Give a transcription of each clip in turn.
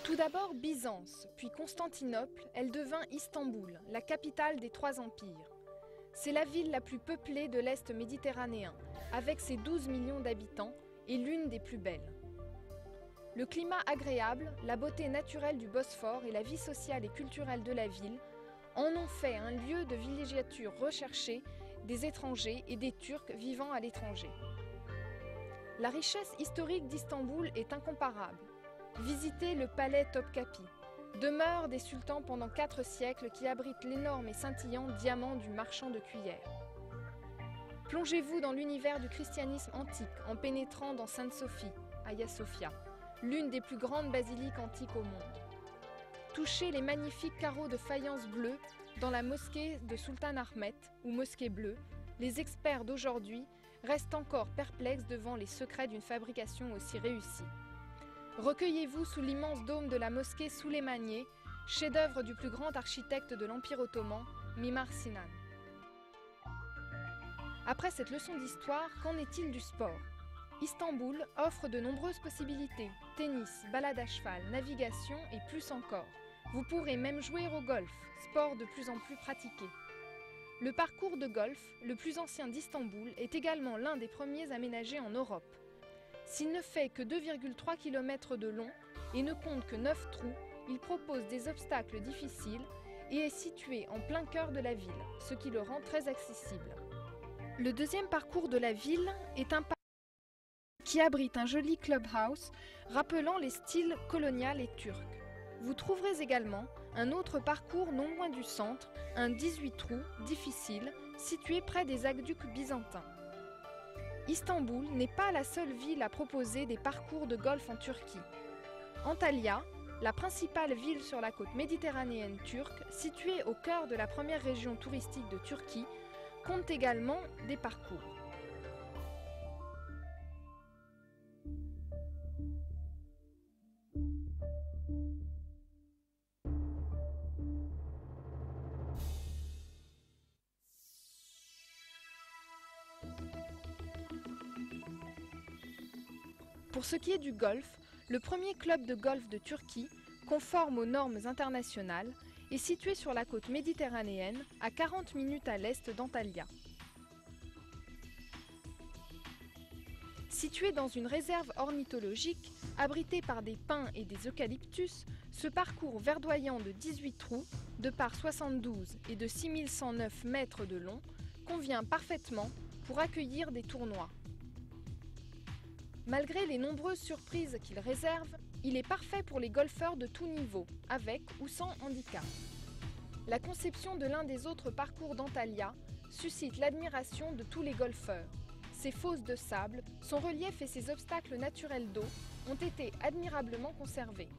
Tout d'abord Byzance, puis Constantinople, elle devint Istanbul, la capitale des trois empires. C'est la ville la plus peuplée de l'Est méditerranéen, avec ses 12 millions d'habitants, et l'une des plus belles. Le climat agréable, la beauté naturelle du Bosphore et la vie sociale et culturelle de la ville en ont fait un lieu de villégiature recherché des étrangers et des Turcs vivant à l'étranger. La richesse historique d'Istanbul est incomparable. Visitez le palais Topkapi, demeure des sultans pendant 4 siècles qui abrite l'énorme et scintillant diamant du marchand de cuillères. Plongez-vous dans l'univers du christianisme antique en pénétrant dans Sainte-Sophie, Hagia Sophia, l'une des plus grandes basiliques antiques au monde. Touchez les magnifiques carreaux de faïence bleue dans la mosquée de Sultan Ahmet ou mosquée bleue. Les experts d'aujourd'hui restent encore perplexes devant les secrets d'une fabrication aussi réussie. Recueillez-vous sous l'immense dôme de la mosquée Souleymaniye, chef-d'œuvre du plus grand architecte de l'Empire ottoman, Mimar Sinan. Après cette leçon d'histoire, qu'en est-il du sport ? Istanbul offre de nombreuses possibilités, tennis, balade à cheval, navigation et plus encore. Vous pourrez même jouer au golf, sport de plus en plus pratiqué. Le parcours de golf, le plus ancien d'Istanbul, est également l'un des premiers aménagés en Europe. S'il ne fait que 2,3 km de long et ne compte que 9 trous, il propose des obstacles difficiles et est situé en plein cœur de la ville, ce qui le rend très accessible. Le deuxième parcours de la ville est un parcours qui abrite un joli clubhouse rappelant les styles colonial et turc. Vous trouverez également un autre parcours non loin du centre, un 18 trous difficile, situé près des aqueducs byzantins. Istanbul n'est pas la seule ville à proposer des parcours de golf en Turquie. Antalya, la principale ville sur la côte méditerranéenne turque, située au cœur de la première région touristique de Turquie, compte également des parcours. Pour ce qui est du golf, le premier club de golf de Turquie, conforme aux normes internationales, est situé sur la côte méditerranéenne, à 40 minutes à l'est d'Antalya. Situé dans une réserve ornithologique, abritée par des pins et des eucalyptus, ce parcours verdoyant de 18 trous, de par 72 et de 6109 mètres de long, convient parfaitement pour accueillir des tournois. Malgré les nombreuses surprises qu'il réserve, il est parfait pour les golfeurs de tout niveau, avec ou sans handicap. La conception de l'un des autres parcours d'Antalya suscite l'admiration de tous les golfeurs. Ses fosses de sable, son relief et ses obstacles naturels d'eau ont été admirablement conservés.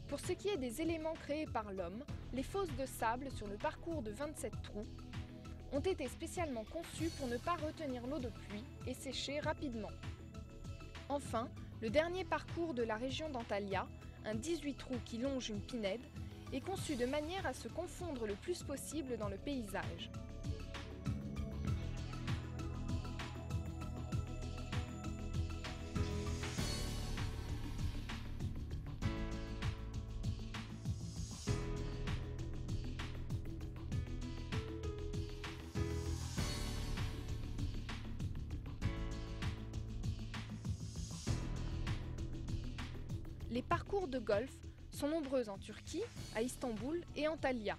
Pour ce qui est des éléments créés par l'homme, les fosses de sable sur le parcours de 27 trous ont été spécialement conçues pour ne pas retenir l'eau de pluie et sécher rapidement. Enfin, le dernier parcours de la région d'Antalya, un 18 trous qui longe une pinède, est conçu de manière à se confondre le plus possible dans le paysage. Les parcours de golf sont nombreux en Turquie, à Istanbul et Antalya.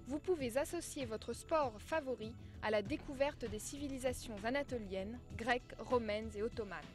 Vous pouvez associer votre sport favori à la découverte des civilisations anatoliennes, grecques, romaines et ottomanes.